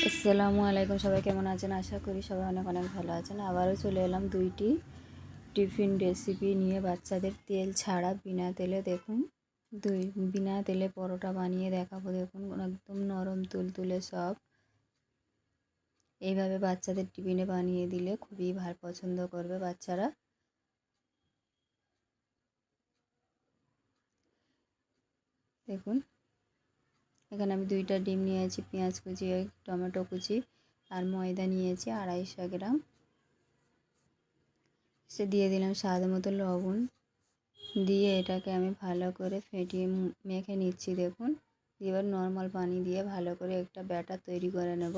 আসসালামু আলাইকুম, সবাই কেমন আছেন? আশা করি সবাই অনেক অনেক ভালো আছেন। আবারও চলে এলাম দুইটি টিফিন রেসিপি নিয়ে, বাচ্চাদের তেল ছাড়া বিনা তেলে। দেখুন, বিনা তেলে পরোটা বানিয়ে দেখাবো। দেখুন, একদম নরম তুলতুলে সব। এইভাবে বাচ্চাদের টিফিনে বানিয়ে দিলে খুবই ভালো পছন্দ করবে বাচ্চারা। দেখুন, এখানে আমি দুইটা ডিম নিয়েছি, পেঁয়াজ কুচি, টমেটো কুচি আর ময়দা নিয়েছি 250 গ্রাম। সে দিয়ে দিলাম স্বাদ মতো লবণ, দিয়ে এটাকে আমি ভালো করে ফেটিয়ে মেখে নিচ্ছি। দেখুন, এবার নর্মাল পানি দিয়ে ভালো করে একটা ব্যাটার তৈরি করে নেব।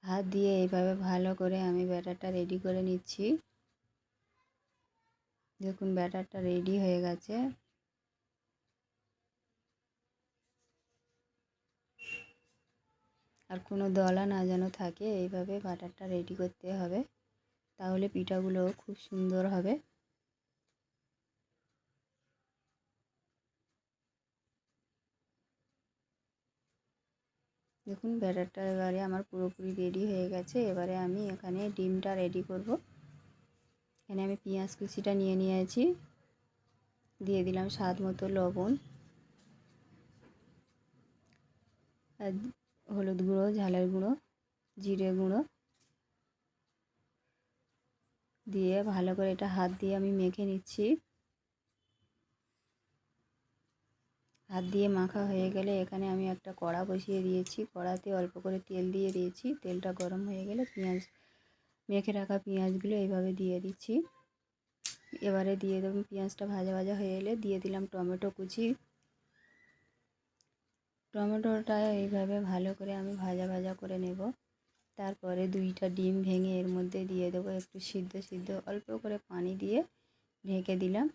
হাত দিয়ে এইভাবে ভালো করে আমি ব্যাটারটা রেডি করে নিচ্ছি। দেখুন, ব্যাটারটা রেডি হয়ে গেছে। আর কোনো দলা না যেন থাকে, এইভাবে ব্যাটারটা রেডি করতে হবে, তাহলে পিঠাগুলোও খুব সুন্দর হবে। দেখুন, ব্যাটারটা এবারে আমার পুরোপুরি রেডি হয়ে গেছে। এবারে আমি এখানে ডিমটা রেডি করব। এখানে আমি পেঁয়াজ কুচিটা নিয়ে নিয়েছি, দিয়ে দিলাম স্বাদ মতো লবণ আর হলুদ গুঁড়ো, ঝালের গুঁড়ো, জিরে গুঁড়ো দিয়ে ভালো করে এটা হাত দিয়ে আমি মেখে নিচ্ছি। হাত দিয়ে মাখা হয়ে গেলে এখানে আমি একটা কড়া বসিয়ে দিয়েছি। কড়াতে অল্প করে তেল দিয়ে দিয়েছি। তেলটা গরম হয়ে গেলে মেখে রাখা পেঁয়াজগুলো এইভাবে দিয়ে দিচ্ছি। এবারে দিয়ে দেবো, পেঁয়াজটা ভাজা ভাজা হয়ে এলে দিয়ে দিলাম টমেটো কুচি। টমেটোটা এইভাবে ভালো করে আমি ভাজা ভাজা করে নেব। তারপরে দুইটা ডিম ভেঙে এর মধ্যে দিয়ে দেবো, একটু সিদ্ধ অল্প করে পানি দিয়ে ঢেকে দিলাম।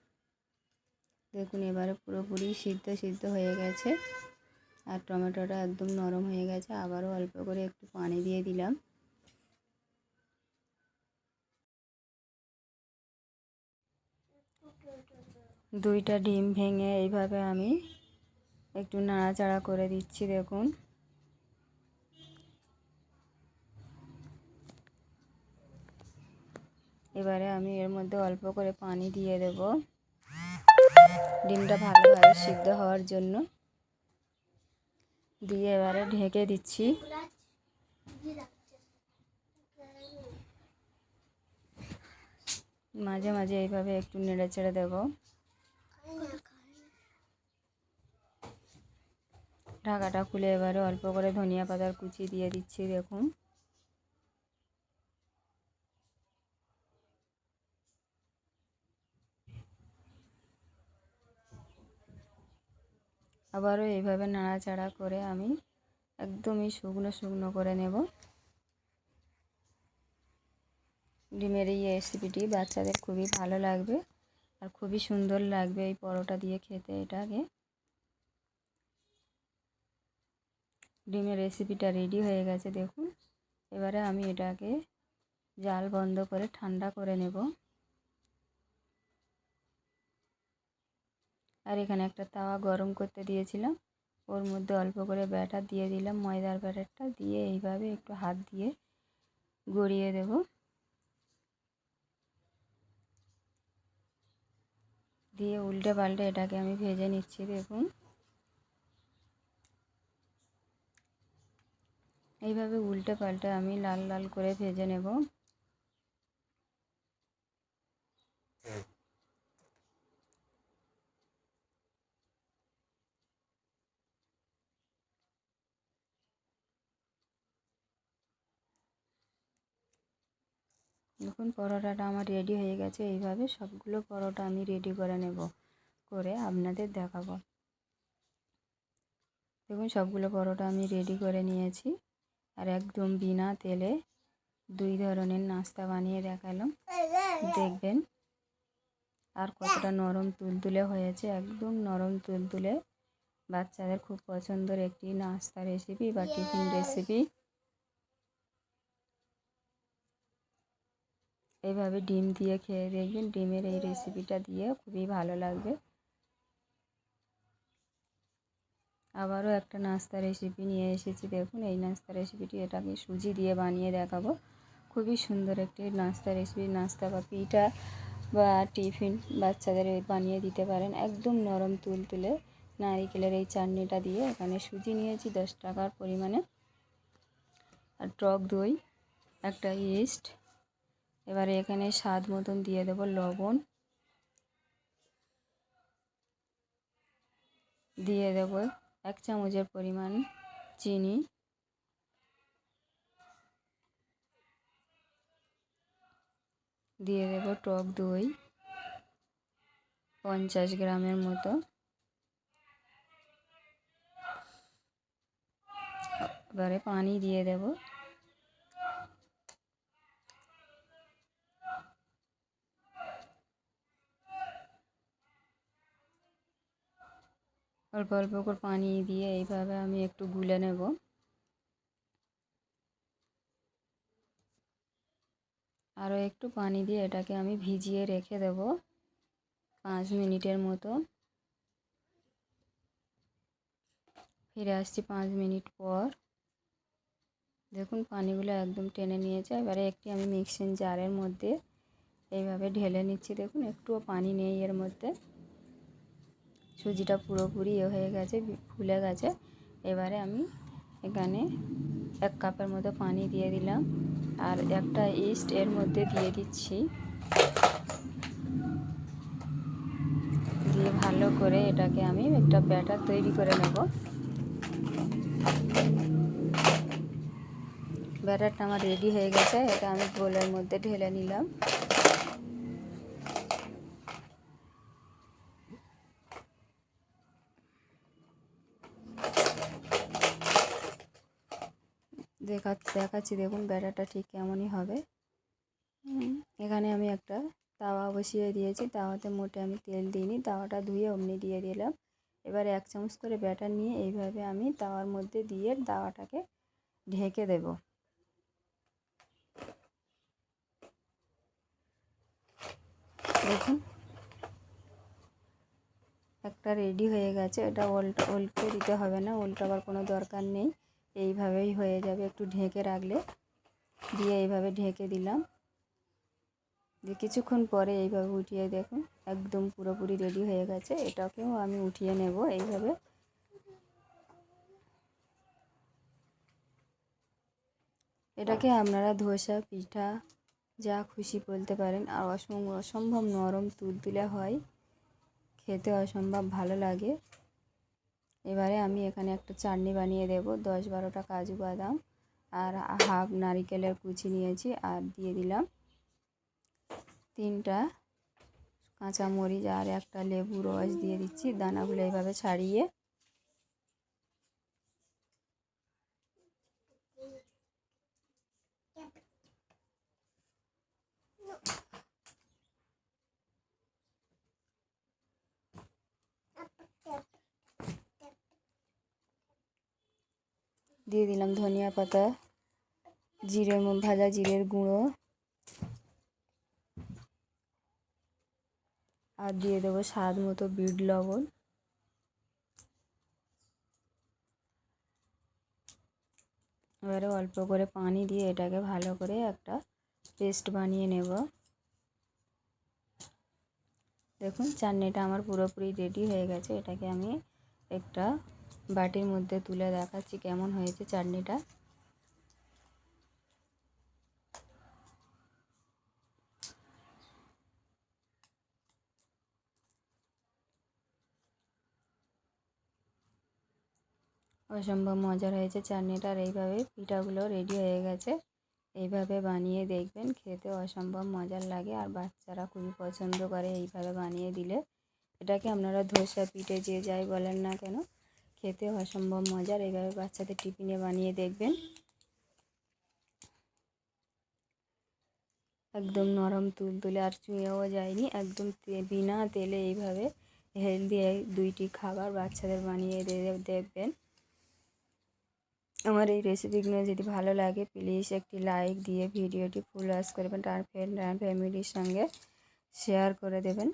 দেখুন, এবারে পুরোপুরি সিদ্ধ হয়ে গেছে আর টমেটোটা একদম নরম হয়ে গেছে। আবারও অল্প করে একটু পানি দিয়ে দিলাম। দুইটা ডিম ভেঙে এইভাবে আমি একটু নাড়াচাড়া করে দিচ্ছি। দেখুন, এবারে আমি এর মধ্যে অল্প করে পানি দিয়ে দেব, ডিমটা ভালোভাবে সিদ্ধ হওয়ার জন্য। দিয়ে এবারে ঢেকে দিচ্ছি। মাঝে মাঝে এইভাবে একটু নেড়ে চেড়ে দেবো। ঢাকাটা খুলে এবারে অল্প করে ধনিয়া পাতার কুচি দিয়ে দিচ্ছি। দেখুন, আবারও এইভাবে নাড়াচাড়া করে আমি একদমই শুকনো শুকনো করে নেব। ডিমের এই রেসিপিটি বাচ্চাদের খুবই ভালো লাগবে আর খুবই সুন্দর লাগবে এই পরোটা দিয়ে খেতে। এটাকে ডিমের রেসিপিটা রেডি হয়ে গেছে। দেখুন, এবারে আমি এটাকে জাল বন্ধ করে ঠান্ডা করে নেব। আর এখানে একটা তাওয়া গরম করতে দিয়েছিলাম, ওর মধ্যে অল্প করে ব্যাটার দিয়ে দিলাম, ময়দার ব্যাটারটা দিয়ে এইভাবে একটু হাত দিয়ে গড়িয়ে দেব। দিয়ে উল্টে পাল্টে এটাকে আমি ভেজে নিচ্ছি। দেখুন, এইভাবে উল্টে পাল্টে আমি লাল লাল করে ভেজে নেব। দেখুন, পরোটাটা আমার রেডি হয়ে গেছে। এইভাবে সবগুলো পরোটা আমি রেডি করে নেব, করে আপনাদের দেখাবো। দেখুন, সবগুলো পরোটা আমি রেডি করে নিয়েছি আর একদম বিনা তেলে দুই ধরনের নাস্তা বানিয়ে দেখালাম। দেখবেন আর কতটা নরম তুলতুলে হয়েছে, একদম নরম তুলতুলে। বাচ্চাদের খুব পছন্দের একটি নাস্তা রেসিপি বা টিফিন রেসিপি। এইভাবে ডিম দিয়ে খেয়ে দেখবেন। ডিমের এই রেসিপিটা দিয়ে খুবই ভালো লাগবে। আবারও একটা নাস্তা রেসিপি নিয়ে এসেছি। দেখুন এই নাস্তা রেসিপিটি, এটাকে সুজি দিয়ে বানিয়ে দেখাবো। খুবই সুন্দর একটি নাস্তা রেসিপি। নাস্তা বা পিঠা বা টিফিন বাচ্চাদের বানিয়ে দিতে পারেন। একদম নরম তুলতুলে নারিকেলের এই চাটনিটা দিয়ে। এখানে সুজি নিয়েছি 10 টাকার পরিমাণে, আর টক দই, একটা ইস্ট। এবারে এখানে স্বাদ মতন দিয়ে দেব লবণ, দিয়ে দেব 1 চামচের পরিমাণ চিনি, দিয়ে দেব টক দই 50 গ্রামের মতো। এবারে পানি দিয়ে দেব। অল্প অল্প করে পানি দিয়ে এইভাবে আমি একটু গুলে নেব। আরও একটু পানি দিয়ে এটাকে আমি ভিজিয়ে রেখে দেব 5 মিনিটের মতো। ফিরে আসছি 5 মিনিট পর। দেখুন পানিগুলো একদম টেনে নিয়েছে। এবারে একটি আমি মিক্সিং জারের মধ্যে এইভাবে ঢেলে নিচ্ছি। দেখুন একটুও পানি নেই এর মধ্যে। সুজিটা পুরোপুরি হয়ে গেছে, ফুলে গেছে। এবারে আমি এখানে 1 কাপের মতো পানি দিয়ে দিলাম, আর একটা ইস্ট এর মধ্যে দিয়ে দিচ্ছি। দিয়ে ভালো করে এটাকে আমি একটা ব্যাটার তৈরি করে নেব। ব্যাটারটা আমার রেডি হয়ে গেছে। এটা আমি বোলের মধ্যে ঢেলে নিলাম। দেখাচ্ছি দেখুন ব্যাটারটা ঠিক কেমনই হবে। এখানে আমি একটা তাওয়া বসিয়ে দিয়েছি। তাওয়াতে মোটে আমি তেল দিইনি, তাওয়াটা ধুয়ে অমনি দিয়ে দিলাম। এবারে 1 চামচ করে ব্যাটার নিয়ে এইভাবে আমি তাওয়ার মধ্যে দিয়ে তাওয়াটাকে ঢেকে দেব। দেখুন একটা রেডি হয়ে গেছে। এটা উল্টে দিতে হবে না, উল্টাবার কোনো দরকার নেই। এইভাবেই হয়ে যাবে একটু ঢেকে রাখলে। দিয়ে এইভাবে ঢেকে দিলাম। যে কিছুক্ষণ পরে এইভাবে উঠিয়ে দেখুন একদম পুরোপুরি রেডি হয়ে গেছে। এটাকেও আমি উঠিয়ে নেব এইভাবে। এটাকে আপনারা ধোসা, পিঠা যা খুশি বলতে পারেন। আর অসম্ভব নরম তুলতুলে হয়, খেতে অসম্ভব ভালো লাগে। এবারে আমি এখানে একটা চাটনি বানিয়ে দেব। 10-12টা কাজু বাদাম আর হাফ নারিকেলের কুচি নিয়েছি, আর দিয়ে দিলাম 3টা কাঁচামরিচ আর একটা লেবু রস দিয়ে দিচ্ছি। দানাগুলো এইভাবে ছাড়িয়ে। দিয়ে দিলাম ধনিয়া পাতা, ভাজা জিরের গুঁড়ো, আর দিয়ে দেবো স্বাদ মতো বিট লবণ। এবারে অল্প করে পানি দিয়ে এটাকে ভালো করে একটা পেস্ট বানিয়ে নেব। দেখুন চাটনিটা আমার পুরোপুরি রেডি হয়ে গেছে। এটাকে আমি একটা বাটির মধ্যে তুলে দেখাচ্ছি কেমন হয়েছে চাটনিটা। অসম্ভব মজার হয়েছে চাটনিটার। এইভাবে পিঠাগুলো রেডি হয়ে গেছে। এইভাবে বানিয়ে দেখবেন, খেতে অসম্ভব মজার লাগে, আর বাচ্চারা খুবই পছন্দ করে এইভাবে বানিয়ে দিলে। এটাকে আপনারা ধোসা, পিঠে যে যাই বলেন না কেন, খেতে অসম্ভব মজার। এইভাবে বাচ্চাদের টিফিনে বানিয়ে দেখবেন। একদম নরম তুলতুলে, আর চুঁয়েও যায়নি। একদম বিনা তেলে এইভাবে হেলদি 2টি খাবার বাচ্চাদের বানিয়ে দেখবেন। আমার এই রেসিপিগুলো যদি ভালো লাগে প্লিজ একটি লাইক দিয়ে ভিডিওটি ফুল ওয়াচ করবেন, আর ফ্রেন্ড আর ফ্যামিলির সঙ্গে শেয়ার করে দেবেন।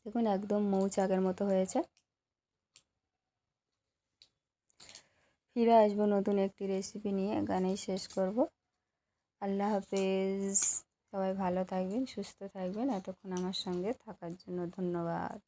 দেখুন একদম মৌচাকের মতো হয়েছে। ফিরে আসবো নতুন একটি রেসিপি নিয়ে, গানেই শেষ করব। আল্লাহ হাফেজ। সবাই ভালো থাকবেন, সুস্থ থাকবেন। এতক্ষণ আমার সঙ্গে থাকার জন্য ধন্যবাদ।